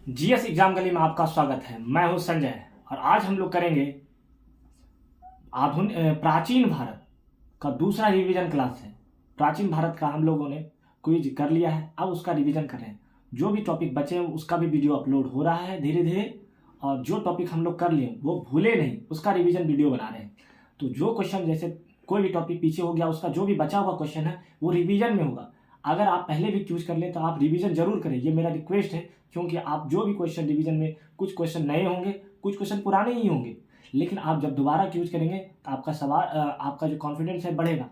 GS exam गली में आपका स्वागत है। मैं हूं संजय और आज हम लोग करेंगे प्राचीन भारत का दूसरा रिवीजन क्लास है। प्राचीन भारत का हम लोगों ने क्विज कर लिया है, अब उसका रिवीजन कर रहे हैं। जो भी टॉपिक बचे हैं उसका भी वीडियो अपलोड हो रहा है धीरे धीरे, और जो टॉपिक हम लोग कर लिए वो भूले नहीं, उसका रिवीजन वीडियो बना रहे हैं। तो जो क्वेश्चन, जैसे कोई भी टॉपिक पीछे हो गया, उसका जो भी बचा हुआ क्वेश्चन है वो रिवीजन में होगा। अगर आप पहले भी चूज कर लें तो आप रिवीजन जरूर करें, ये मेरा रिक्वेस्ट है। क्योंकि आप जो भी क्वेश्चन रिवीजन में, कुछ क्वेश्चन नए होंगे, कुछ क्वेश्चन पुराने ही होंगे, लेकिन आप जब दोबारा यूज करेंगे तो आपका आपका जो कॉन्फिडेंस है बढ़ेगा।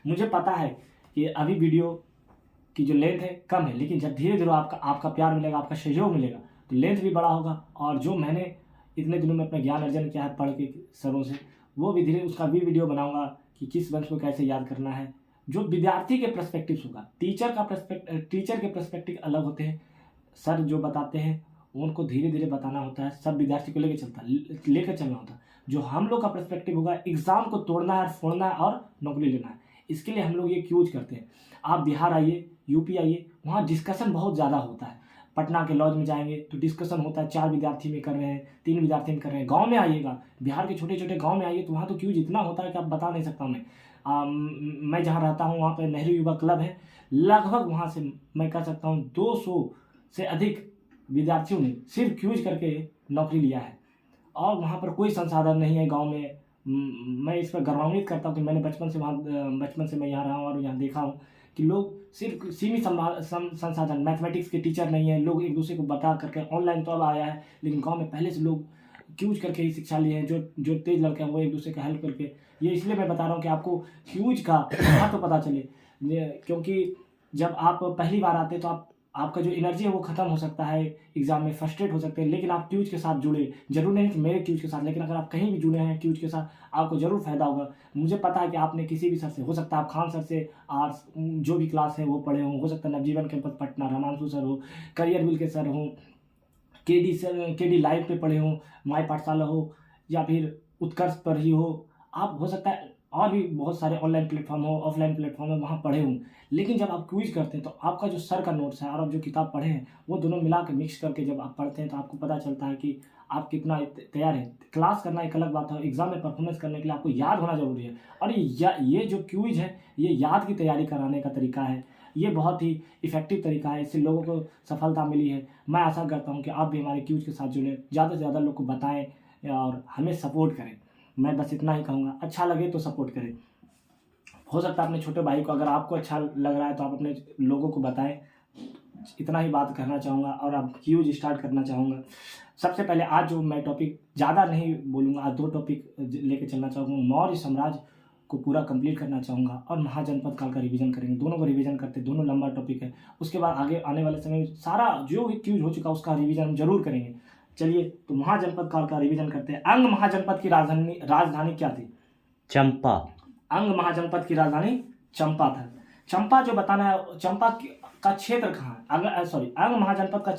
मुझे पता है कि अभी वीडियो की जो लेंथ है कम है, लेकिन जब धीरे धीरे आपका प्यार मिलेगा, आपका सहयोग मिलेगा, तो लेंथ भी बड़ा होगा। और जो मैंने इतने दिनों में अपना ज्ञान अर्जन किया है पढ़ के सरों से, वो भी धीरे उसका भी वीडियो बनाऊंगा कि किस वंश को कैसे याद करना है। जो विद्यार्थी के पर्सपेक्टिव होगा, टीचर के पर्सपेक्टिव अलग होते हैं। सर जो बताते हैं उनको धीरे धीरे बताना होता है, सब विद्यार्थी को लेकर चलना होता है। जो हम लोग का पर्सपेक्टिव होगा, एग्जाम को तोड़ना है, फोड़ना है और नौकरी लेना है। इसके लिए हम लोग ये यूज करते हैं। आप बिहार आइए, यूपी आइए, वहाँ डिस्कशन बहुत ज़्यादा होता है। पटना के लॉज में जाएंगे तो डिस्कशन होता है, 4 विद्यार्थी में कर रहे हैं, 3 विद्यार्थी में कर रहे हैं। गांव में आइएगा, बिहार के छोटे छोटे गांव में आइए तो वहाँ तो क्यूज इतना होता है कि आप बता नहीं सकता। मैं जहाँ रहता हूँ वहाँ पे नेहरू युवा क्लब है, लगभग वहाँ से मैं कह सकता हूँ 200 से अधिक विद्यार्थियों ने सिर्फ क्यूज करके नौकरी लिया है। और वहाँ पर कोई संसाधन नहीं है गांव में। मैं इस पर गौरवान्वित करता हूँ कि मैंने बचपन से मैं यहाँ रहा हूँ और यहाँ देखा हूँ कि लोग सिर्फ सीमित संसाधन, मैथमेटिक्स के टीचर नहीं है, लोग एक दूसरे को बता करके, ऑनलाइन तो अब आया है, लेकिन गांव में पहले से लोग क्यूज करके ही शिक्षा लिए हैं। जो तेज लड़के हैं वो एक दूसरे का हेल्प करके। ये इसलिए मैं बता रहा हूँ कि आपको क्यूज का महत्व पता चले, क्योंकि जब आप पहली बार आते तो आपका जो एनर्जी है वो खत्म हो सकता है, एग्जाम में फ्रस्ट्रेट हो सकते हैं। लेकिन आप क्यूज के साथ जुड़े, जरूर नहीं कि मेरे क्यूज के साथ, लेकिन अगर आप कहीं भी जुड़े हैं क्यूज के साथ, आपको जरूर फायदा होगा। मुझे पता है कि आपने किसी भी सर से, हो सकता है आप खान सर से आर्ट्स जो भी क्लास है वो पढ़े हो सकता है नवजीवन कैंपस पटना रामांशु सर हो, करियर विल के सर हो, केडी लाइव पे पढ़े हो, माई पाठशाला हो, या फिर उत्कर्ष पर ही हो। आप हो सकता है और भी बहुत सारे ऑनलाइन प्लेटफॉर्म हो, ऑफलाइन प्लेटफॉर्म है, वहाँ पढ़े हूँ। लेकिन जब आप क्विज करते हैं तो आपका जो सर का नोट्स है और आप जो किताब पढ़े हैं वो दोनों मिला के मिक्स करके जब आप पढ़ते हैं तो आपको पता चलता है कि आप कितना तैयार हैं। क्लास करना एक अलग बात है, एग्जाम में परफॉर्मेंस करने के लिए आपको याद होना जरूरी है। और ये जो क्विज है ये याद की तैयारी कराने का तरीका है, ये बहुत ही इफेक्टिव तरीका है। इससे लोगों को सफलता मिली है। मैं आशा करता हूँ कि आप भी हमारे क्यूज के साथ जुड़ें, ज़्यादा से ज़्यादा लोग को बताएं और हमें सपोर्ट करें। मैं बस इतना ही कहूँगा, अच्छा लगे तो सपोर्ट करें। हो सकता है अपने छोटे भाई को, अगर आपको अच्छा लग रहा है तो आप अपने लोगों को बताएं। इतना ही बात कहना चाहूँगा और अब क्यूज स्टार्ट करना चाहूँगा। सबसे पहले आज जो मैं टॉपिक ज़्यादा नहीं बोलूँगा, आज 2 टॉपिक लेके चलना चाहूँगा। मौर्य साम्राज्य को पूरा कंप्लीट करना चाहूँगा और महाजनपद काल का रिवीजन करेंगे। दोनों को रिवीजन करते, दोनों लंबा टॉपिक है। उसके बाद आगे आने वाले समय में सारा जो भी क्यूज हो चुका उसका रिवीजन हम जरूर करेंगे। चलिए तो महाजनपद काल का रिवीजन करते हैं। अंग महाजनपद की राजधानी क्या थी? चंपा। अंग महाजनपद की राजधानी चंपा था। चंपा जो बताना है, चंपा का क्षेत्र कहाँ है? अंग महाजनपद का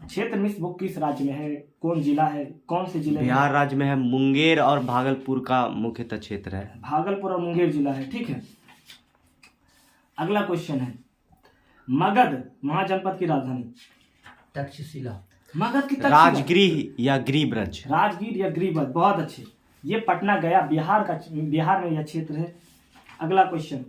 क्षेत्र मिस वो किस राज्य में है? कौन जिला है? कौन से जिले? बिहार राज्य में है। मुंगेर और भागलपुर का मुख्यतः क्षेत्र है। भागलपुर और मुंगेर जिला है, ठीक है। अगला क्वेश्चन है, मगध महाजनपद की राजधानी? तक्षशिला। मगध की राजगीर या गिरिब्रज। राजगीर या गिरिब्रज, बहुत अच्छे। ये पटना गया बिहार में यह क्षेत्र है। अगला क्वेश्चन,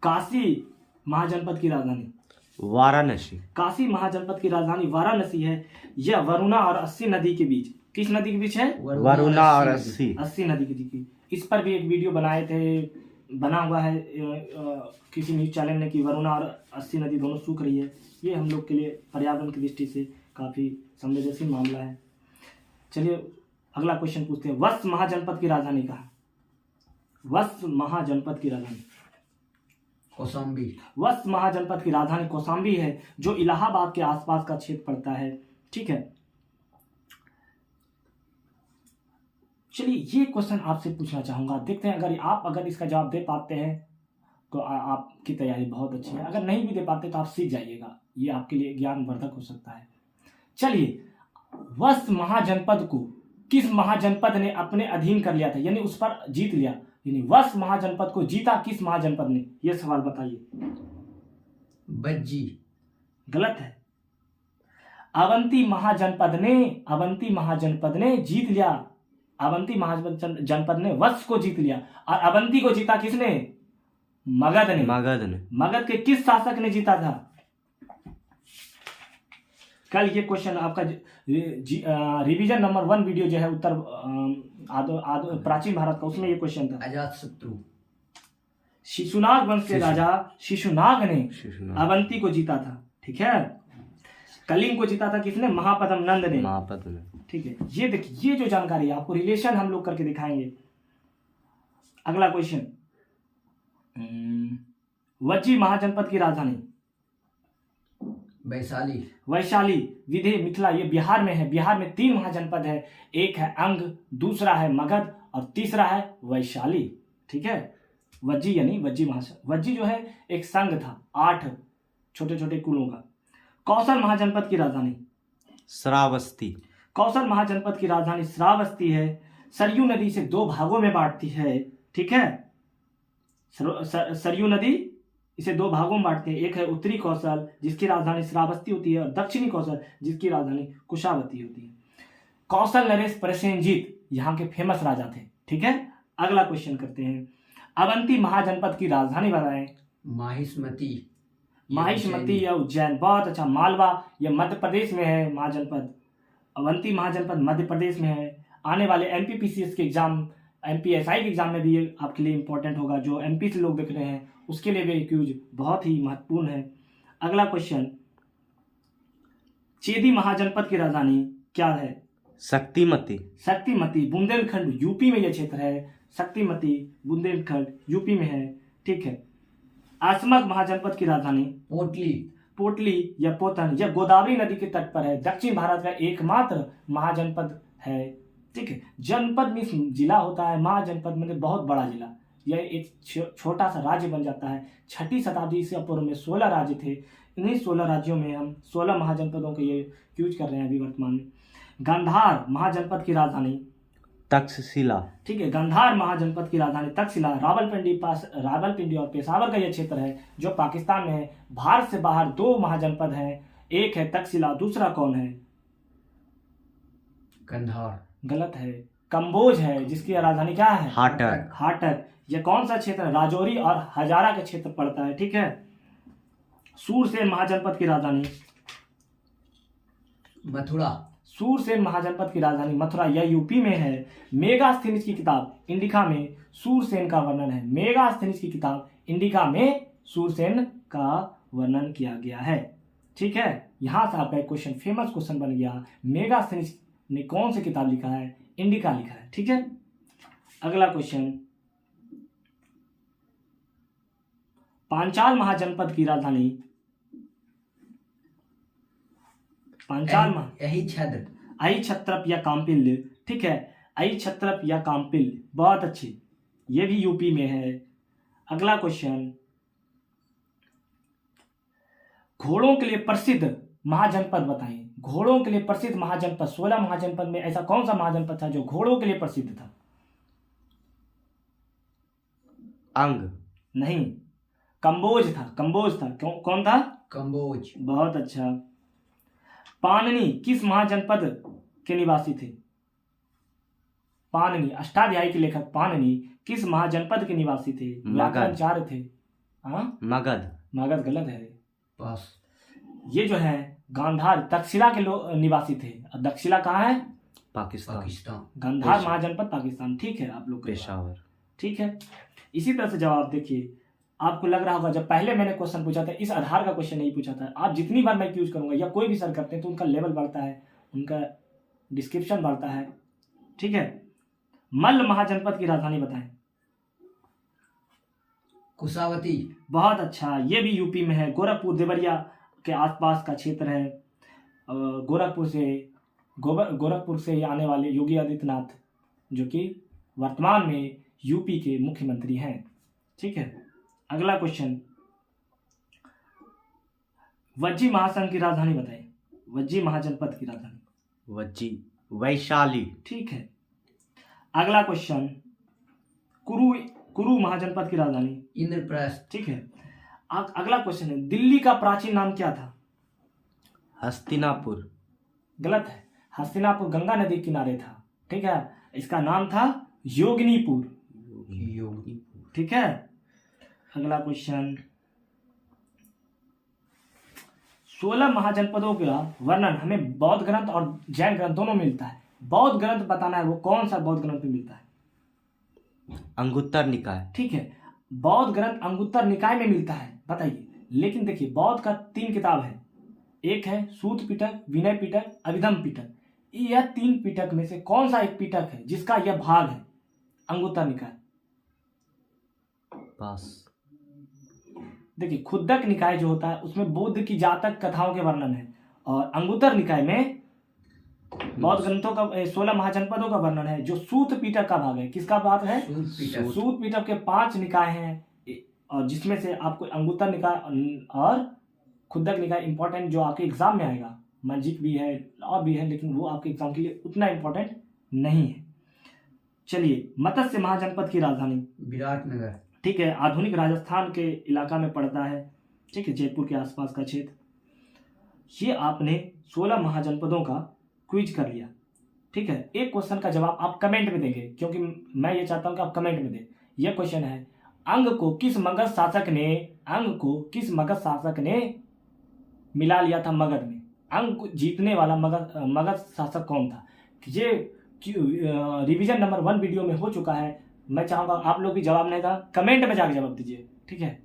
काशी महाजनपद की राजधानी? वाराणसी। काशी महाजनपद की राजधानी वाराणसी है। यह वरुणा और अस्सी नदी के बीच, किस नदी के बीच है? वरुणा और अस्सी नदी के बीच। इस पर भी एक वीडियो बनाए थे, बना हुआ है किसी न्यूज चैनल ने, कि वरुणा और अस्सी नदी दोनों सूख रही है। ये हम लोग के लिए पर्यावरण की दृष्टि से काफी संवेदनशील मामला है। चलिए अगला क्वेश्चन पूछते हैं, वत्स महाजनपद की राजधानी कहाँ? वत्स महाजनपद की राजधानी कौशाम्बी। वत्स महाजनपद की राजधानी कौशाम्बी है, जो इलाहाबाद के आसपास का क्षेत्र पड़ता है, ठीक है। चलिए ये क्वेश्चन आपसे पूछना चाहूंगा, देखते हैं अगर इसका जवाब दे पाते हैं तो आपकी तैयारी बहुत अच्छी है। अगर नहीं भी दे पाते तो आप सीख जाइएगा, ये आपके लिए ज्ञानवर्धक हो सकता है। चलिए, वत्स महाजनपद को किस महाजनपद ने अपने अधीन कर लिया था, यानी उस पर जीत लिया? यानी वत्स महाजनपद को जीता किस महाजनपद ने? यह सवाल बताइए। बज्जी। गलत है। अवंती महाजनपद ने जीत लिया। अवंती महाजनपद ने वत्स को जीत लिया। और अवंती को जीता किसने? मगध ने। मगध के किस शासक ने जीता था? कल ये क्वेश्चन आपका रिवीजन नंबर 1 वीडियो जो है उत्तर प्राचीन भारत का, उसमें ये क्वेश्चन था। अजातशत्रु। शिशुनाग वंश के राजा शिशुनाग ने अवंती को जीता था। ठीक है। कलिंग को जीता था किसने? महापद्म नंद ने। ठीक है। ये देखिए, ये जो जानकारी है आपको रिलेशन हम लोग करके दिखाएंगे। अगला क्वेश्चन, वज्जी महाजनपद की राजधानी? वैशाली। विधे मिथिला, ये बिहार में है। बिहार में 3 महाजनपद है। एक है अंग, दूसरा है मगध और तीसरा है वैशाली। ठीक है। वज्जी यानी वज्जी जो है एक संघ था 8 छोटे छोटे कुलों का। कौशल महाजनपद की राजधानी? श्रावस्ती। कौशल महाजनपद की राजधानी श्रावस्ती है। सरयू नदी से 2 भागों में बांटती है। ठीक है। सरयू नदी इसे 2 भागों में बांटते हैं। एक है उत्तरी कौशल जिसकी राजधानी श्रावस्ती होती है, और दक्षिणी कौशल जिसकी राजधानी कुशावती होती है। कौशल नरेश प्रसेनजीत यहाँ के फेमस राजा थे। ठीक है। अगला क्वेश्चन करते हैं, अवंती महाजनपद की राजधानी बताएं। माहिष्मती या उज्जैन। बहुत अच्छा। मालवा, यह मध्य प्रदेश में है महाजनपद। अवंती महाजनपद मध्य प्रदेश में है। आने वाले एमपीपीसीएस के एग्जाम, एमपीएसआई के एग्जाम में भी ये आपके लिए इंपॉर्टेंट होगा। जो एमपी से लोग देख रहे हैं उसके लिए भी क्यूज बहुत ही महत्वपूर्ण है। अगला क्वेश्चन, चेदी महाजनपद की राजधानी क्या है? शक्तिमती। बुंदेलखंड यूपी में यह क्षेत्र है। शक्तिमती बुंदेलखंड यूपी में है। ठीक है। असमक महाजनपद की राजधानी? पोटली या पोतन, यह गोदावरी नदी के तट पर है। दक्षिण भारत का एकमात्र महाजनपद है। ठीक है। जनपद में जिला होता है, महाजनपद में बहुत बड़ा जिला। यह एक छोटा सा राज्य बन जाता है। 6ठी शताब्दी ईसा पूर्व में 16 राज्य थे। इन्हीं 16 राज्यों में हम 16 महाजनपदों को ये यूज कर रहे हैं अभी वर्तमान में। गांधार महाजनपद की राजधानी? तक्षशिला। ठीक है। गांधार महाजनपद की राजधानी तक्षशिला। रावलपिंडी और पेशावर का यह क्षेत्र है जो पाकिस्तान में है। भारत से बाहर 2 महाजनपद हैं। एक है तक्षशिला, दूसरा कौन है? गांधार। गलत है। कंबोज है जिसकी राजधानी क्या है? हाटक। यह कौन सा क्षेत्र है? राजौरी और हजारा का क्षेत्र पड़ता है। ठीक है। सूरसेन महाजनपद की राजधानी? सूरसेन महाजनपद की राजधानी मथुरा, यह यूपी में है। मेगास्थनीज की किताब इंडिका में सूरसेन का वर्णन है। मेगास्थनीज की किताब इंडिका में सूरसेन का वर्णन किया गया है। ठीक है। यहां से आपका एक क्वेश्चन, फेमस क्वेश्चन बन गया। मेगास्थनीज ने कौन सी किताब लिखा है? इंडिका लिखा है। ठीक है। अगला क्वेश्चन, पांचाल महाजनपद की राजधानी? अहिछत्रप या काम्पिल। ठीक है। अहिछत्रप या काम्पिल, बहुत अच्छी। ये भी यूपी में है। अगला क्वेश्चन, घोड़ों के लिए प्रसिद्ध महाजनपद बताइए। घोड़ों के लिए प्रसिद्ध महाजनपद, 16 महाजनपद में ऐसा कौन सा महाजनपद था जो घोड़ों के लिए प्रसिद्ध था? अंग नहीं, कंबोज था। कौन था? कंबोज। बहुत अच्छा। पाणिनि किस महाजनपद के निवासी थे? पाणिनि, अष्टाध्यायी के लेखक पाणिनि किस महाजनपद के निवासी थे? व्याकरणाचार्य थे। मगध गलत है। पास। ये जो है गांधार तक्षशिला के निवासी थे। तक्षशिला कहाँ है? पाकिस्तान। गांधार महाजनपद पाकिस्तान। ठीक है। आप लोग पेशावर। ठीक है। इसी तरह से जवाब देखिए, आपको लग रहा होगा जब पहले मैंने क्वेश्चन पूछा था इस आधार का क्वेश्चन नहीं पूछा था। आप जितनी बार मैं यूज करूंगा या कोई भी सर करते हैं तो उनका लेवल बढ़ता है, उनका डिस्क्रिप्शन बढ़ता है। ठीक है। मल्ल महाजनपद की राजधानी बताएं। कुशावती। बहुत अच्छा। ये भी यूपी में है। गोरखपुर देवरिया के आसपास का क्षेत्र है। गोरखपुर से आने वाले योगी आदित्यनाथ जो कि वर्तमान में यूपी के मुख्यमंत्री हैं। ठीक है। अगला क्वेश्चन, वज्जी महासंघ की राजधानी बताएं। वज्जी महाजनपद की राजधानी? वैशाली। ठीक है। अगला क्वेश्चन, कुरु महाजनपद की राजधानी? इंद्रप्रस्थ। ठीक है। अगला क्वेश्चन है, दिल्ली का प्राचीन नाम क्या था? हस्तिनापुर। गलत है। हस्तिनापुर गंगा नदी के किनारे था। ठीक है, इसका नाम था योगिनीपुर। योगीपुर। ठीक है, अगला क्वेश्चन, 16 महाजनपदों का वर्णन हमें बौद्ध ग्रंथ और जैन ग्रंथ दोनों में मिलता है। बौद्ध ग्रंथ बताना है, वो कौन सा बौद्ध ग्रंथ में मिलता है? अंगुत्तर निकाय। ठीक है, बौद्ध ग्रंथ अंगुत्तर निकाय में मिलता है, बताइए। लेकिन देखिए, बौद्ध का 3 किताब है, एक है सूत पिटक, विनय पिटक, अभिधम पिटक। यह 3 पिटक में से कौन सा एक पिटक है जिसका यह भाग है अंगुत्तर निकाय? पास। देखिए, खुद्दक निकाय जो होता है उसमें बुद्ध की जातक कथाओं के वर्णन है, और अंगुत्तर निकाय में बौद्ध ग्रंथों का 16 महाजनपदों का वर्णन है, जो सूत पिटक का भाग है। किसका भाग है? सूत पिटक के 5 निकाय हैं, और जिसमें से आपको अंगुत्तर निकाय और खुद्दक निकाय इंपॉर्टेंट, जो आपके एग्जाम में आएगा। मस्जिद भी है और भी है, लेकिन वो आपके एग्जाम के लिए उतना इंपॉर्टेंट नहीं है। चलिए, मत्स्य महाजनपद की राजधानी विराटनगर। ठीक है, आधुनिक राजस्थान के इलाका में पड़ता है। ठीक है, जयपुर के आसपास का क्षेत्र। ये आपने 16 महाजनपदों का क्विज कर लिया। ठीक है, एक क्वेश्चन का जवाब आप कमेंट में देंगे, क्योंकि मैं ये चाहता हूं कि आप कमेंट में दें। यह क्वेश्चन है, अंग को किस मगध शासक ने मिला लिया था मगध में? अंग को जीतने वाला मगध शासक कौन था? ये रिवीजन नंबर 1 वीडियो में हो चुका है। मैं चाहूंगा आप लोग भी जवाब नहीं था, कमेंट में जाकर जवाब दीजिए। ठीक है,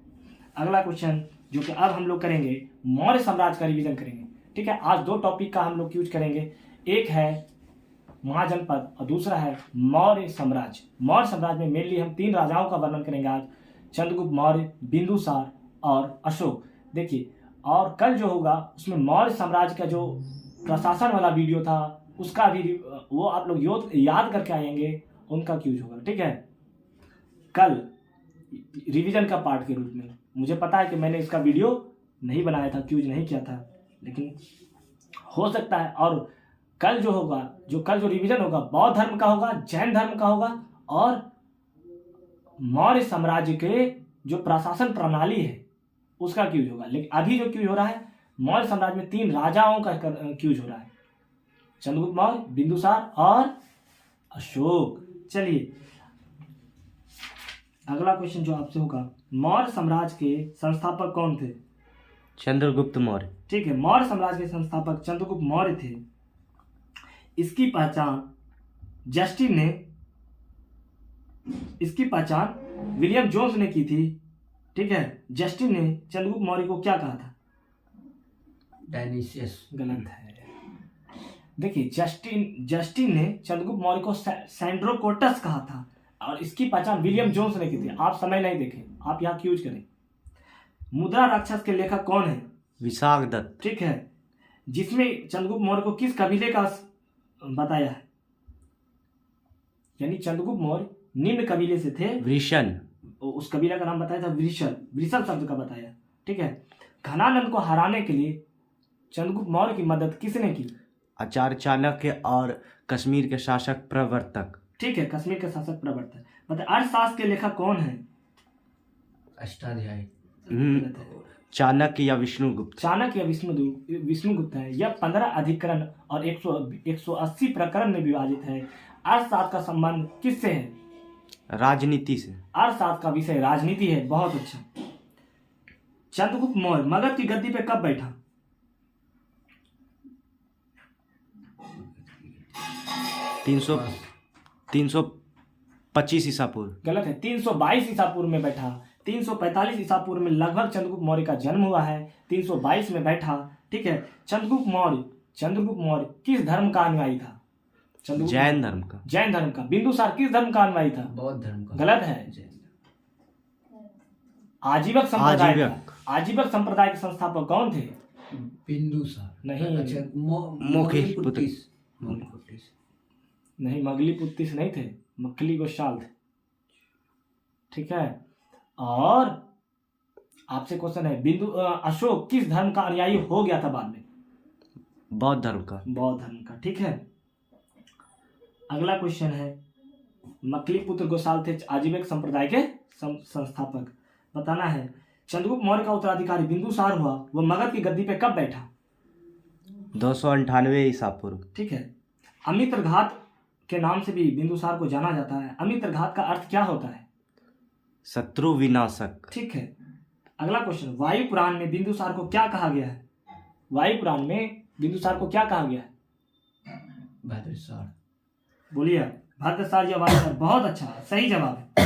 अगला क्वेश्चन जो कि अब हम लोग करेंगे, मौर्य साम्राज्य का रिवीजन करेंगे। ठीक है, आज 2 टॉपिक का हम लोग यूज करेंगे, एक है महाजनपद और दूसरा है मौर्य साम्राज्य। मौर्य साम्राज्य में मेनली हम 3 राजाओं का वर्णन करेंगे आज, चंद्रगुप्त मौर्य, बिंदुसार और अशोक। देखिए, और कल जो होगा उसमें मौर्य साम्राज्य का जो प्रशासन वाला वीडियो था उसका भी वो आप लोग याद करके आएंगे, उनका क्यूज होगा। ठीक है, कल रिवीजन का पार्ट के रूप में। मुझे पता है कि मैंने इसका वीडियो नहीं बनाया था, क्यूज नहीं किया था, लेकिन हो सकता है। और कल जो रिवीजन होगा, बौद्ध धर्म का होगा, जैन धर्म का होगा, और मौर्य साम्राज्य के जो प्रशासन प्रणाली है उसका क्यूज होगा। लेकिन अभी जो क्यूज हो रहा है, मौर्य साम्राज्य में 3 राजाओं का क्यूज हो रहा है, चंद्रगुप्त मौर्य, बिंदुसार और अशोक। चलिए, अगला क्वेश्चन जो आपसे होगा, मौर्य साम्राज्य के संस्थापक कौन थे? चंद्रगुप्त मौर्य। ठीक है, मौर्य साम्राज्य के संस्थापक चंद्रगुप्त मौर्य थे। इसकी पहचान विलियम जोन्स ने की थी। ठीक है, जस्टिन ने चंद्रगुप्त मौर्य को क्या कहा था? डायनिसियस। गलत है। देखिए, जस्टिन ने चंद्रगुप्त मौर्य को सैंड्रोकोटस कहा था, और इसकी पहचान विलियम जोन्स ने की थी। आप समय नहीं देखें, आप यहाँ क्यूज करें। मुद्रा राक्षस के लेखक कौन है? विशाखदत्त। ठीक है, जिसमें चंद्रगुप्त मौर्य को किस कबीले का बताया है? यानी चंद्रगुप्त मौर्य निम्न कबीले से थे, वृषण। उस कबीला का नाम बताया था वृषण शब्द का बताया। ठीक है, घनानंद को हराने के लिए चंद्रगुप्त मौर्य की मदद किसने की? आचार्य चाणक्य और कश्मीर के शासक प्रवर्तक। ठीक है, कश्मीर के शासक प्रवर्तक। मतलब अर्थशास्त्र के लेखक कौन है? अष्टाध्यायी। चाणक्य या विष्णुगुप्त। चाणक्य या विष्णुगुप्त है। यह 15 अधिकरण और 180 प्रकरण में विभाजित है। अर्थशास्त्र का संबंध किससे है? राजनीति से। अर्थशास्त्र का विषय राजनीति है। बहुत अच्छा। चंद्रगुप्त मौर्य मगध की गद्दी पे कब बैठा? तीन सौ 25 ईसा पूर्व। गलत है, 322 ईसा पूर्व में बैठा। 345 ईसा पूर्व में लगभग चंद्रगुप्त मौर्य का जन्म हुआ है। 322 में बैठा। ठीक है, चंद्रगुप्त मौर्य किस धर्म का अनुयायी था? जैन धर्म का। जैन धर्म का। बिंदुसार किस धर्म का अनुयायी था? बौद्ध धर्म का। गलत है, आजीवक संप्रदाय के संस्थापक कौन थे? बिंदुसार। नहीं। अच्छा, मोखलिपुत्तिस। नहीं, मगलीपुत्तिस नहीं थे, मक्खली गोशाल थे। ठीक है, और आपसे क्वेश्चन है, अशोक किस धर्म का अनुयायी हो गया था बाद में? बौद्ध धर्म का। बौद्ध धर्म का। ठीक है, अगला क्वेश्चन है, मक्खलीपुत्र गोशाल थे आजीविक संप्रदाय के संस्थापक। बताना है, चंद्रगुप्त मौर्य का उत्तराधिकारी बिंदुसार हुआ, वह मगध की गद्दी पे कब बैठा? 298 ईसा पूर्व। ठीक है। अमित्रघात के नाम से भी बिंदुसार को जाना जाता है। अमित्रघात का अर्थ क्या होता है? शत्रु विनाशक। ठीक है। अगला क्वेश्चन, वायु पुराण में बिंदुसार को क्या कहा गया है? वायु पुराण में बिंदुसार को क्या कहा गया है? भद्रसार। बोलिए, भद्रसार या वायुसार? बहुत अच्छा, सही जवाब है।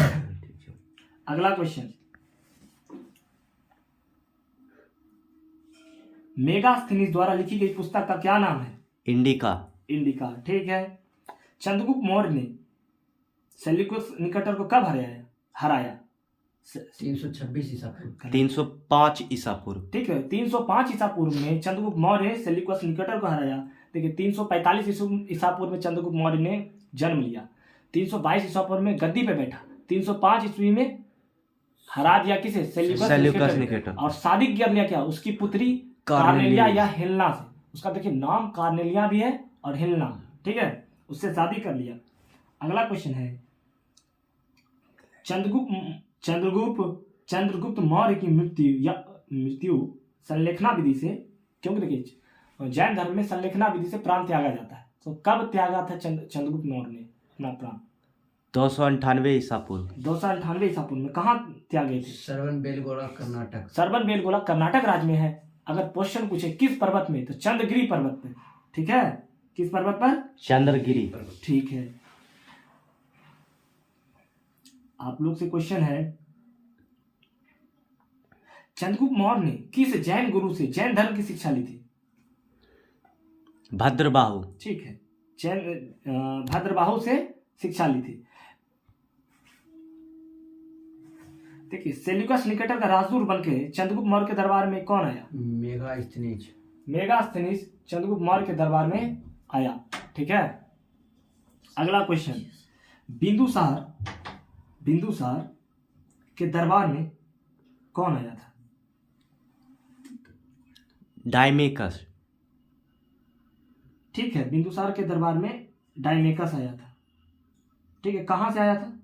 अगला क्वेश्चन, मेगास्थनीज द्वारा लिखी गई पुस्तक का क्या नाम है? इंडिका। इंडिका। ठीक है। चंद्रगुप्त मौर्य ने सेल्यूकस निकेटर को कब हराया? 326 ईसा पूर्व। 305 ईसा पूर्व। ठीक है। 305 ईसा पूर्व में चंद्रगुप्त मौर्य सेल्यूकस निकेटर को हराया। देखिए, 345 ईसा पूर्व में चंद्रगुप्त मौर्य ने जन्म लिया। 322 ईसा पूर्व में गद्दी पे बैठा। 305 ईस्वी में हरा दिया किसे? Seleucus Nicator. और शादी कर लिया क्या? उसकी पुत्री कार्नेलिया या हेलेना से। उसका देखिए नाम कार्नेलिया भी है और हेलेना। ठीक है, उससे शादी कर लिया। अगला क्वेश्चन है, चंद्रगुप्त मौर्य की मृत्यु संलेखना विधि से, क्योंकि देखिए जैन धर्म में संलेखना विधि से प्राण त्यागा जाता है। तो कब त्यागा था चंद्रगुप्त मौर्य ने अपना प्राण? 298 ईसा पूर्व। 298 ईसा पूर्व में। कहाँ त्यागे थे? सरवनबेलगोला कर्नाटक। सरवनबेलगोला कर्नाटक राज्य में है। अगर क्वेश्चन पूछे किस पर्वत में, तो चंद्रगिरी पर्वत पे। ठीक है, किस पर्वत पर? चंद्रगिरी। ठीक है। आप लोग से क्वेश्चन है, चंद्रगुप्त मौर्य ने किस जैन गुरु से जैन धर्म की शिक्षा ली थी? भद्रबाहु। ठीक है, भद्रबाहु से शिक्षा ली थी। देखिए, सेल्यूकस निकेटर का राजदूत बनके चंद्रगुप्त मौर्य के दरबार में कौन आया? मेगास्थनीज चंद्रगुप्त मौर्य के दरबार में आया। ठीक है। अगला क्वेश्चन, बिंदुसार के दरबार में कौन आया था? डायमेकस। ठीक है, बिंदुसार के दरबार में डायमेकस आया था। ठीक है, कहां से आया था?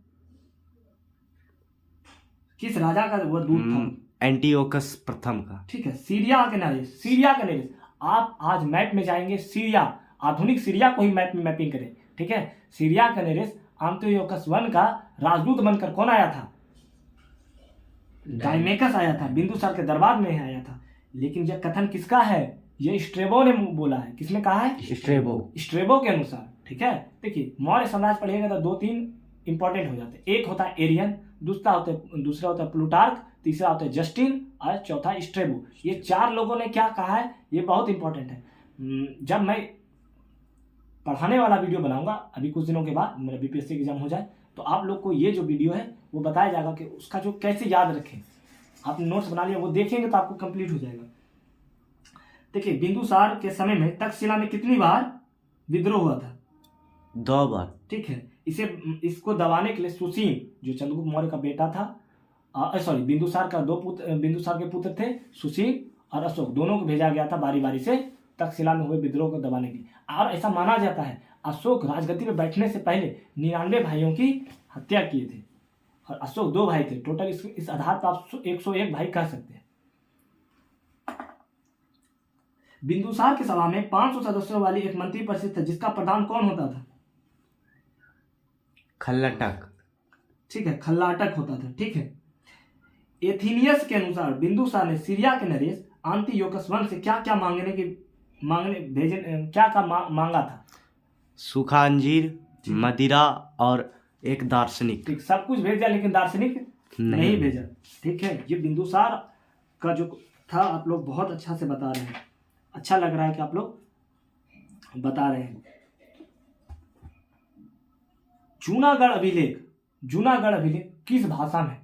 किस राजा का वह दूत था? एंटियोकस प्रथम का। ठीक है, सीरिया के नरेश। आप आज मैप में जाएंगे, सीरिया, आधुनिक सीरिया को ही मैप में मैपिंग करें। ठीक है, सीरिया का नरेश एंटियोकस वन का राजदूत बनकर कौन आया था? डायमेकस आया था, बिंदुसार के दरबार में आया था। लेकिन यह कथन किसका है? यह स्ट्रेबो ने बोला है। किसने कहा है? स्ट्रेबो के अनुसार। ठीक है। देखिए, मौर्य साम्राज्य पढ़िएगा तो 2-3 इंपॉर्टेंट हो जाते हैं। एक होता है एरियन, दूसरा होता है प्लूटार्क, तीसरा होता है जस्टिन और चौथा स्ट्रेबो। ये 4 लोगों ने क्या कहा है, ये बहुत इंपॉर्टेंट है। जब मैं पढ़ाने वाला वीडियो बनाऊंगा अभी कुछ दिनों के बाद, मेरा बीपीएससी एग्जाम हो जाए, तो आप लोग को ये जो वीडियो है वो बताया जाएगा कि उसका जो कैसे याद रखें। आपने नोट्स बना लिया, वो देखेंगे तो आपको कंप्लीट हो जाएगा। देखिए, बिंदुसार के समय में तक्षशिला में कितनी बार विद्रोह हुआ था? 2 बार। ठीक है। इसको दबाने के लिए सुसीम, जो चंद्रगुप्त मौर्य का बेटा था, बिंदुसार के पुत्र थे, सुसीम और अशोक, दोनों को भेजा गया था बारी बारी से तक्षशिला में हुए विद्रोह को दबाने के लिए। और ऐसा माना जाता है अशोक राजगद्दी पर बैठने से पहले 99 भाइयों की हत्या किए थे, और अशोक 2 भाई थे। टोटल इस आधार पर आप 101 भाई कह सकते हैं। बिंदुसार की सभा में 500 सदस्यों वाली एक मंत्री परिषद था, जिसका प्रधान कौन होता था? खल्लाटक। ठीक है, खल्लाटक होता था। ठीक है। एथीनियस के अनुसार बिंदुसार ने सीरिया के नरेश एंटियोकस वन से क्या क्या मांगा था? सूखा अंजीर, मदिरा और एक दार्शनिक। ठीक, सब कुछ भेज दिया, लेकिन दार्शनिक नहीं भेजा। ठीक है, ये बिंदुसार का जो था आप लोग बहुत अच्छा से बता रहे हैं। अच्छा लग रहा है कि आप लोग बता रहे हैं। जूनागढ़ अभिलेख किस भाषा में?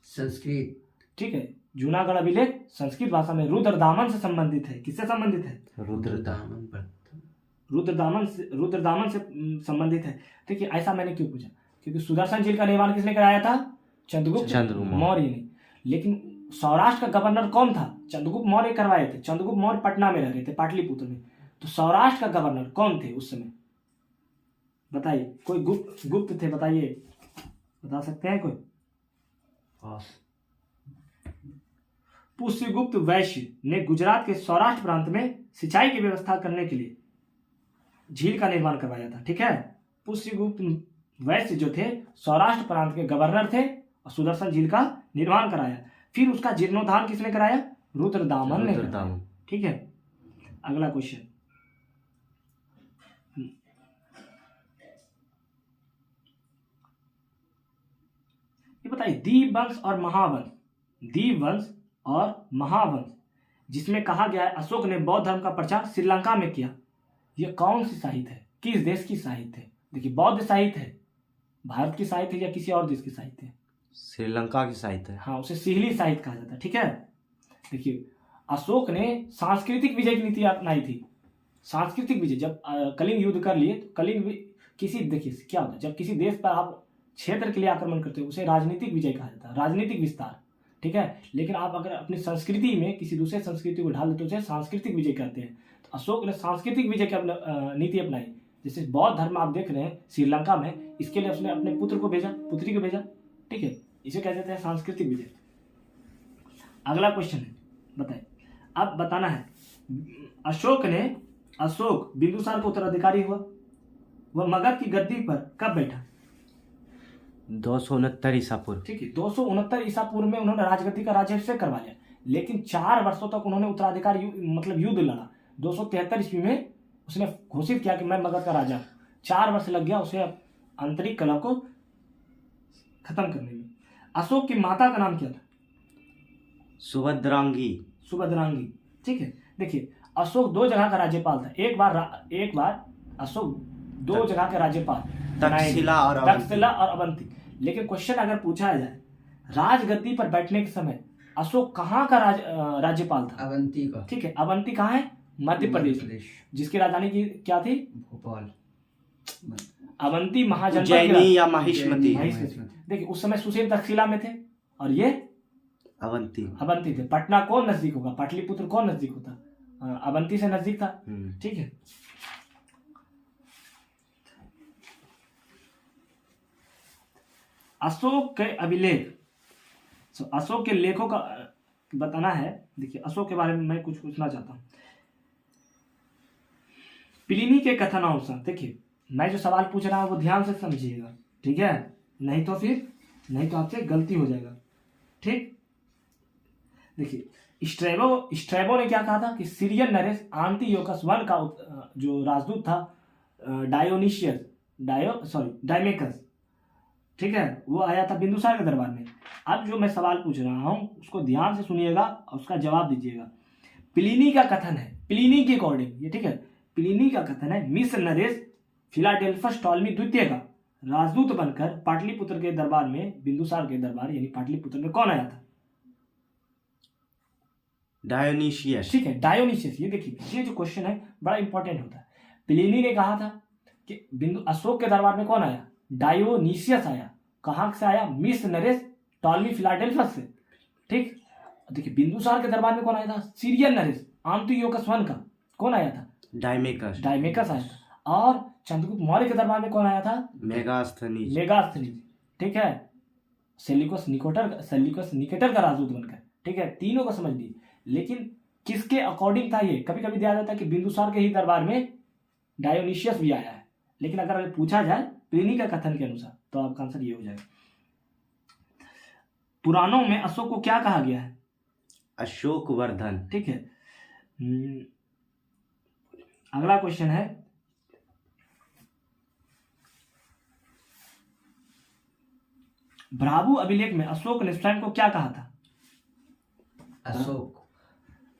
संस्कृत। ठीक है, जूनागढ़ अभिलेख संस्कृत भाषा में रुद्रदामन से संबंधित है। किससे संबंधित है? रुद्रदामन से संबंधित है। देखिए, ऐसा मैंने क्यों पूछा, क्योंकि सुदर्शन झील का निर्माण किसने कराया था? चंद्रगुप्त मौर्य ने। लेकिन सौराष्ट्र का गवर्नर कौन था? चंद्रगुप्त मौर्य करवाए थे। चंद्रगुप्त मौर्य पटना में रह रहे थे, पाटलिपुत्र में। तो सौराष्ट्र का गवर्नर कौन थे उस समय? बताइए, कोई गुप्त थे, बताइए, बता सकते हैं कोई? पुष्यगुप्त वैश्य ने गुजरात के सौराष्ट्र प्रांत में सिंचाई की व्यवस्था करने के लिए झील का निर्माण करवाया था। ठीक है, पुष्यगुप्त वैश्य जो थे सौराष्ट्र प्रांत के गवर्नर थे और सुदर्शन झील का निर्माण कराया। फिर उसका जीर्णोद्धार किसने कराया? रुद्रदामन ने कराया। ठीक है, अगला क्वेश्चन, ये बताइए दीपवंश और महावंश, दीपवंश और महावंश जिसमें कहा गया है अशोक ने बौद्ध धर्म का प्रचार श्रीलंका में किया, यह कौन सी साहित्य है? किस देश की साहित्य है? देखिए बौद्ध साहित्य है, भारत की साहित्य है या किसी और देश की साहित्य है? श्रीलंका की साहित्य है। हाँ, उसे सिहली साहित्य कहा जाता है। ठीक है, देखिए अशोक ने सांस्कृतिक विजय की नीति अपनाई थी। सांस्कृतिक विजय, जब कलिंग युद्ध कर लिए तो कलिंग किसी, देखिए क्या होता है जब किसी देश पर आप क्षेत्र के लिए आक्रमण करते हो उसे राजनीतिक विजय कहा जाता है, राजनीतिक विस्तार। ठीक है, लेकिन आप अगर अपनी संस्कृति में किसी दूसरे संस्कृति को ढाल देते हो उसे सांस्कृतिक विजय करते हैं। तो अशोक ने सांस्कृतिक विजय की नीति अपनाई। जैसे बौद्ध धर्म आप देख रहे हैं श्रीलंका में, इसके लिए उसने अपने पुत्र को भेजा, पुत्री को भेजा। ठीक है, इसे कह देते हैं सांस्कृतिक विजय। अगला क्वेश्चन है, बताइए, अब बताना है अशोक बिंदुसार का उत्तराधिकारी हुआ, वह मगध की गद्दी पर कब बैठा? 269 ईसा पूर्व। ठीक है, 269 ईसा पूर्व में उन्होंने राजगद्दी का राज्याभिषेक करवा लिया, लेकिन 4 वर्षों तक उन्होंने उत्तराधिकारी मतलब युद्ध लड़ा। 273 ईस्वी में उसने घोषित किया कि मैं मगध का राजा। 4 वर्ष लग गया उसे आंतरिक कलह को खत्म करने में। अशोक की माता का नाम क्या था? सुभद्रांगी। ठीक है, देखिए अशोक 2 जगह का राज्यपाल था। एक बार अशोक 2 जगह के राज्यपाल, तक्षशिला और अवंती। लेकिन क्वेश्चन अगर पूछा जाए राजगद्दी पर बैठने के समय अशोक कहाँ का राज्यपाल था? अवंती का। ठीक है, अवंती कहाँ है? मध्य प्रदेश। जिसकी राजधानी की क्या थी? भोपाल। अवंती महाजनपद उज्जैनी या महिष्मती। देखिए उस समय सुशील तक्षशिला में थे और ये अवंती थे। पटना कौन नजदीक होगा? पाटलिपुत्र कौन नजदीक होता? अवंती से नजदीक था। ठीक है, अशोक के अभिलेख, अशोक के लेखों का बताना है। देखिए अशोक के बारे में मैं कुछ पूछना चाहता हूं। प्लिनी के कथनानुसार, देखिए मैं जो सवाल पूछ रहा हूं वो ध्यान से समझिएगा। ठीक है, नहीं तो आपसे गलती हो जाएगा। ठीक, देखिए स्ट्रैबो ने क्या कहा था कि सीरियन नरेश आंटियोकस I का जो राजदूत था डायमेकस, ठीक है, वो आया था बिंदुसार के दरबार में। अब जो मैं सवाल पूछ रहा हूं उसको ध्यान से सुनिएगा और उसका जवाब दीजिएगा। प्लिनी का कथन है, प्लिनी के अकॉर्डिंग ये, ठीक है, प्लिनी का कथन है मिस्र नरेश फिलाडेल्फस टॉलमी द्वितीय का राजदूत बनकर पाटलिपुत्र के दरबार में, बिंदुसार के दरबार यानी पाटलिपुत्र में कौन आया था? डायोनिशियस। ठीक है, डायोनिशियस। ये देखिए ये जो क्वेश्चन है बड़ा इंपॉर्टेंट होता है। प्लिनी ने कहा था कि अशोक के दरबार में कौन आया? डायोनिशियस आया। कहां से आया? मिस्र नरेश टॉलमी फिलाडेल्फस से। ठीक, देखिए बिंदुसार के दरबार में कौन आया था? सीरियन नरेश आंटियोकस I का कौन आया था? डायमेकस आया था। और चंद्रगुप्त मौर्य के दरबार में कौन आया था? मेगास्थनीज। ठीक है, सेल्यूकस निकेटर का राजदूत बनकर। ठीक है, तीनों को समझ ली। लेकिन किसके अकॉर्डिंग था ये? कभी कभी दिया जाता है कि बिंदुसार के ही दरबार में डायोनिशियस भी आया है, लेकिन अगर पूछा जाए प्लिनी का कथन के अनुसार तो आपका आंसर ये हो जाएगा। पुराणों में अशोक को क्या कहा गया है? अशोकवर्धन। ठीक है, अगला क्वेश्चन है, भ्राभु अभिलेख में अशोक ने स्वयं को क्या कहा था?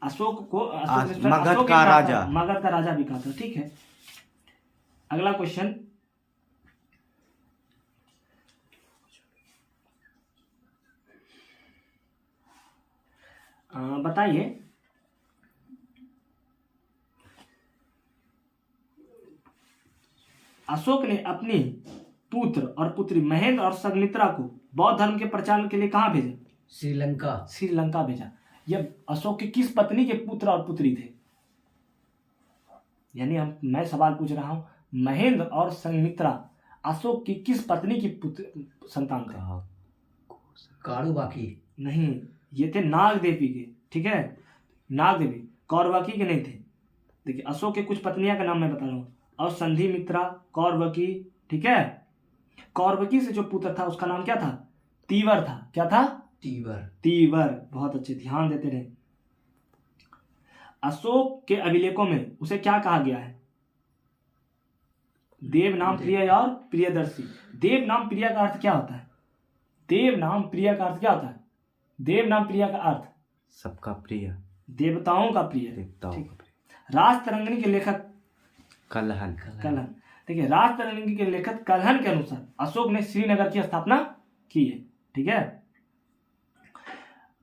अशोक को मगध का राजा भी कहा था। ठीक है, अगला क्वेश्चन, बताइए अशोक ने अपनी पुत्र और पुत्री महेंद्र और संघमित्रा को बौद्ध धर्म के प्रचार के लिए कहां भेजा? श्रीलंका भेजा। यह अशोक की किस पत्नी के पुत्र और पुत्री थे? यानी मैं सवाल पूछ रहा हूं, महेंद्र और संघमित्रा अशोक की किस पत्नी की संतान थे? काड़ू बाकी नहीं, ये थे नाग देवी के। ठीक है, नाग देवी कौरवकी के नहीं थे। देखिए अशोक के कुछ पत्नियां का नाम मैं बता रहा हूँ, और संधि मित्रा, कौरवकी, ठीक है। कौरवकी से जो पुत्र था उसका नाम क्या था? तीवर था। क्या था? तीवर। तीवर। बहुत अच्छे, ध्यान देते रहे। अशोक के अभिलेखों में उसे क्या कहा गया है? देव नाम प्रिय और प्रियदर्शी। देव नाम प्रिय का अर्थ क्या होता है? देव नाम प्रिय का अर्थ क्या होता है? देव नाम प्रिय का अर्थ सबका प्रिय, देवताओं का प्रिय। देवताओं ठीक। का प्रिय। राज तरंगिणी के लेखक कलहन। कलहन। देखिए राज तरंगिणी के लेखक कलहन के अनुसार अशोक ने श्रीनगर की स्थापना की है। ठीक है।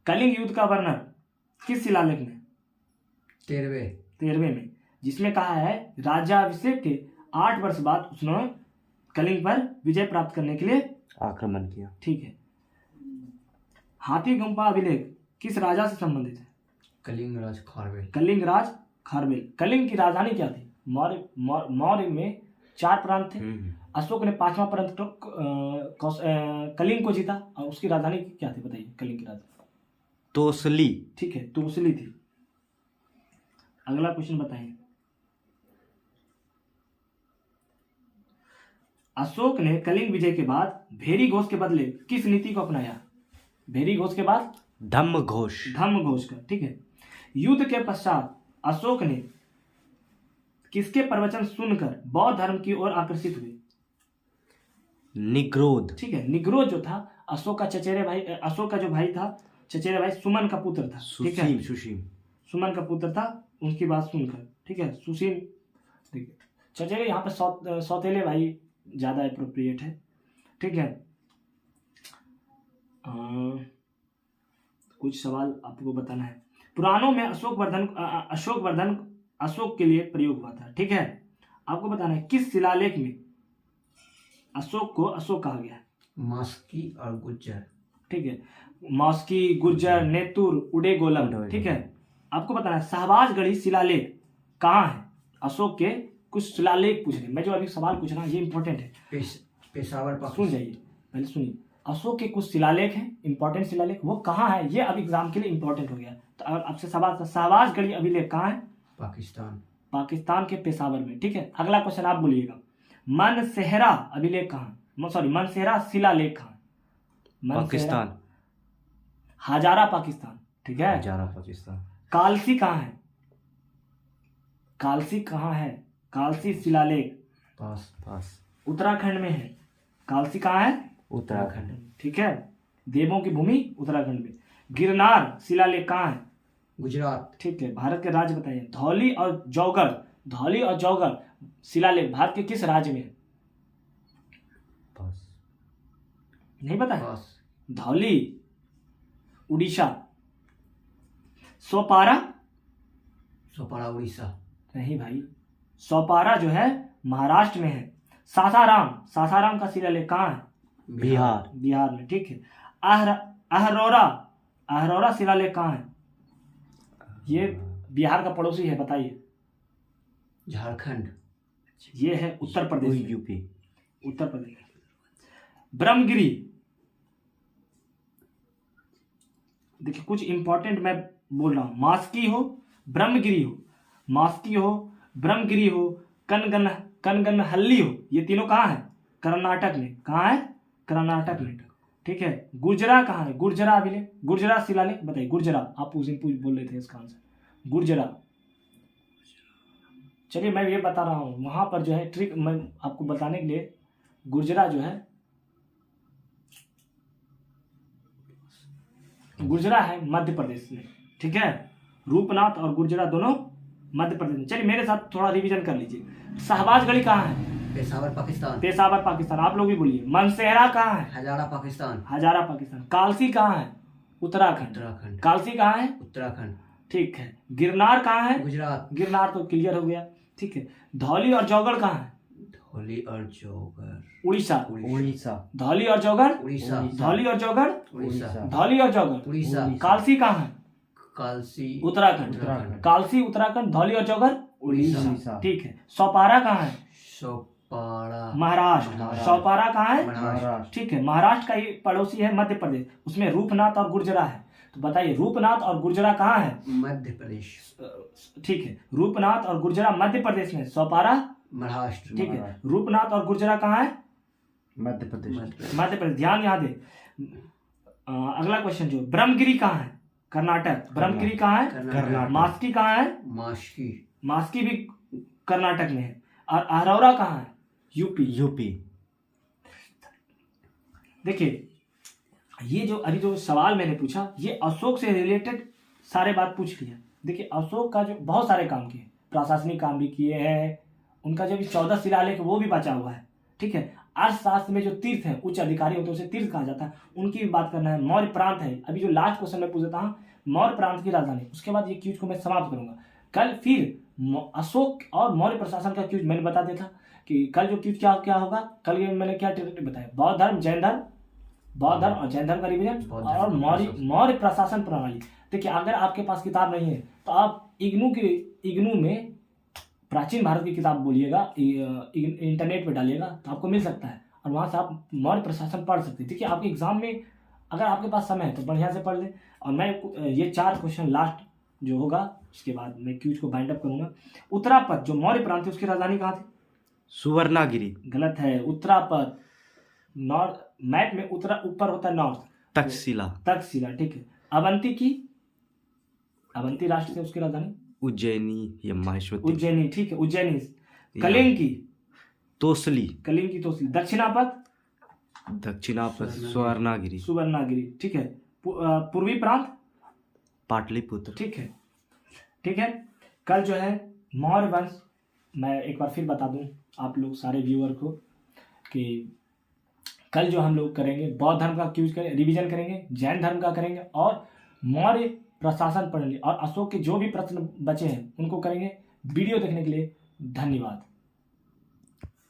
कलिंग युद्ध का वर्णन किस शिलालेख में? 13वें में, जिसमें कहा है राज्याभिषेक के 8 वर्ष बाद उसने कलिंग पर विजय प्राप्त करने के लिए आक्रमण किया। ठीक है। हाथी गुम्फा अभिलेख किस राजा से संबंधित है? कलिंग राज खारवेल। कलिंग राज खारवेल। कलिंग की राजधानी क्या थी? मौर्य में 4 प्रांत थे। अशोक ने 5वां प्रांत कलिंग को जीता, और उसकी राजधानी क्या थी बताइए? कलिंग की राजधानी तोसली। ठीक है, तोसली थी। अगला क्वेश्चन बताइए। अशोक ने कलिंग विजय के बाद भेरी घोष के बदले किस नीति को अपनाया? भेरी घोष के बाद धम्म घोष। धम्म घोष का। ठीक है। युद्ध के पश्चात अशोक ने किसके प्रवचन सुनकर बौद्ध धर्म की ओर आकर्षित हुए? निग्रोध। ठीक है। निग्रोध जो था अशोक का चचेरे भाई, अशोक का जो भाई था, चचेरे भाई सुमन का पुत्र था। ठीक है, सुशीम। सुमन का पुत्र था, उनकी बात सुनकर। ठीक है, सुशील। देखिए चचेरे यहाँ पे सौतेले भाई ज्यादा अप्रोप्रिएट है। ठीक है। कुछ सवाल आपको बताना है। पुराणों में अशोक के लिए प्रयोग हुआ था। ठीक है। आपको बताना है किस शिलालेख में अशोक को अशोक कहा गया है? मास्की और गुज्जर। ठीक है। मास्की, गुर्जर, नेतुर, उडेगोलम। ठीक है। आपको बताना है शाहबाजगढ़ी शिलालेख कहाँ है? अशोक के कुछ शिलालेख पूछ रहे हैं। मैं जो अभी सवाल पूछ रहा हूँ ये इंपॉर्टेंट है। पेशावर सुन जाइए, पहले सुनिए। अशोक के कुछ शिलालेख हैं, इंपॉर्टेंट शिलालेख, वो कहाँ है? ये अब एग्जाम के लिए इंपॉर्टेंट हो गया। तो आपसे सवाल, शाहबाजगढ़ी अभिलेख कहाँ है? पाकिस्तान के पेशावर में। ठीक है। अगला क्वेश्चन आप बोलिएगा। मनसेहरा अभिलेख कहाँ? सॉरी, मनसेहरा शिलालेख कहाँ? पाकिस्तान। हजारा पाकिस्तान। ठीक है। हजारा पाकिस्तान। कालसी कहाँ है? कालसी कहाँ है? कालसी शिलालेख पास उत्तराखंड में है। कालसी कहाँ है? उत्तराखंड। ठीक है। देवों की भूमि उत्तराखंड में। गिरनार शिलालेख कहाँ है? गुजरात। ठीक है। भारत के राज्य बताइए। धौली और जौगढ़ शिलालेख भारत के किस राज्य में है? पास। नहीं पता है? पास। धौली उड़ीसा। सोपारा उड़ीसा। नहीं भाई, सोपारा जो है महाराष्ट्र में है। सासाराम का शिलालेख कहाँ है? बिहार में। ठीक है। अहरौरा शिलालेख कहाँ है? ये बिहार का पड़ोसी है, बताइए। झारखंड। ये है उत्तर प्रदेश में। यूपी। उत्तर प्रदेश। ब्रह्मगिरी। देखिए कुछ इंपॉर्टेंट मैं बोल रहा हूं। मास्की हो, ब्रह्मगिरी हो, कनगनहल्ली हो, ये तीनों कहाँ है? कर्नाटक में। कहाँ है? कर्नाटक में। ठीक है। गुर्जरा कहाँ है? गुर्जरा अभिलेख, गुर्जरा शिलालेख बताइए। गुर्जरा आप उस दिन बोल रहे थे इसका आंसर गुर्जरा। चलिए मैं ये बता रहा हूँ, वहां पर जो है ट्रिक मैं आपको बताने के लिए, गुर्जरा जो है, गुर्जरा है मध्य प्रदेश में। ठीक है। रूपनाथ और गुर्जरा दोनों मध्य प्रदेश में। चलिए मेरे साथ थोड़ा रिवीजन कर लीजिए। शाहबाजगढ़ी कहाँ है? पेशावर पाकिस्तान। आप लोग भी बोलिए। मनसेहरा कहाँ है? हजारा पाकिस्तान। कालसी कहाँ है? उत्तराखंड। कालसी कहाँ है? उत्तराखंड। ठीक है। गिरनार कहाँ है? गुजरात। गिरनार तो क्लियर हो गया। ठीक है। धौली और जौगढ़ कहाँ है? उड़ीसा। धौली और जौगढ़ उड़ीसा। कालसी कहाँ है? उत्तराखंड। कालसी उत्तराखंड, धौली और जौगढ़ उड़ीसा। ठीक है। सोपारा कहाँ है? महाराष्ट्र। सोपारा कहाँ है? महाराष्ट्र। ठीक है। महाराष्ट्र का ही पड़ोसी है मध्य प्रदेश, उसमें रूपनाथ और गुर्जरा है। तो बताइए रूपनाथ और गुर्जरा कहाँ है? मध्य प्रदेश। ठीक है, रूपनाथ और गुर्जरा मध्य प्रदेश में, सौपारा महाराष्ट्र। ठीक है। रूपनाथ और गुर्जरा कहाँ है? मध्य प्रदेश। मध्य प्रदेश। ध्यान यहाँ दे। अगला क्वेश्चन जो ब्रह्मगिरी कहाँ है? कर्नाटक। ब्रह्मगिरी कहाँ है? कर्नाटक। मास्की कहाँ है? मास्की। मास्की भी कर्नाटक में है। और अहरौरा कहाँ है? यूपी। देखिए ये जो अभी जो सवाल मैंने पूछा ये अशोक से रिलेटेड सारे बात पूछ लिया। देखिए अशोक का जो बहुत सारे काम किए, प्रशासनिक काम भी किए हैं, उनका जो भी 14 शिलालेख वो भी बचा हुआ है। ठीक है, अर्थशास्त्र में जो तीर्थ है, उच्च अधिकारी होते हैं उसे तीर्थ कहा जाता है, उनकी भी बात करना है। मौर्य प्रांत है, अभी जो लास्ट क्वेश्चन मैं पूछ देता हूँ, मौर्य प्रांत की राजधानी, उसके बाद ये क्यूज को मैं समाप्त करूंगा। कल फिर अशोक और मौर्य प्रशासन का क्यूज मैंने बता दिया था कि कल जो क्यूज क्या होगा। कल ये मैंने क्या बताया, बौद्ध धर्म, जैन धर्म, बौद्ध धर्म और जैन धर्म का रिवीजन और मौर्य प्रशासन प्रणाली। देखिए अगर आपके पास किताब नहीं है तो आप इग्नू में प्राचीन भारत की किताब बोलिएगा, इंटरनेट पे डालिएगा तो आपको मिल सकता है और वहाँ से आप मौर्य प्रशासन पढ़ सकते हैं। देखिए आपके एग्जाम में अगर आपके पास समय है तो बढ़िया से पढ़ ले। और मैं ये 4 क्वेश्चन लास्ट जो होगा उसके बाद मैं क्यूज को बाइंड अप करूंगा। उत्तरापद जो मौर्य प्रांत है उसकी राजधानी कहाँ थी? सुवर्णागिरी। गलत है। उत्तरापद नॉर्थ, मैप में ऊपर होता है नॉर्थ। तक्षशिला ठीक है। अवंती राष्ट्र से उसकी राजधानी उज्जैनी या माहेश्वरी। उज्जैनी ठीक है, उज्जैनी। कलिंगी तोसली। दक्षिणापद सुवर्णागिरी ठीक है। पूर्वी प्रांत पाटलिपुत्र ठीक है। कल जो है मौर्य वंश, मैं एक बार फिर बता दूं आप लोग सारे व्यूअर को कि कल जो हम लोग करेंगे बौद्ध धर्म का क्यूज रिवीजन करेंगे, जैन धर्म का करेंगे और मौर्य प्रशासन पढ़ेंगे और अशोक के जो भी प्रश्न बचे हैं उनको करेंगे। वीडियो देखने के लिए धन्यवाद।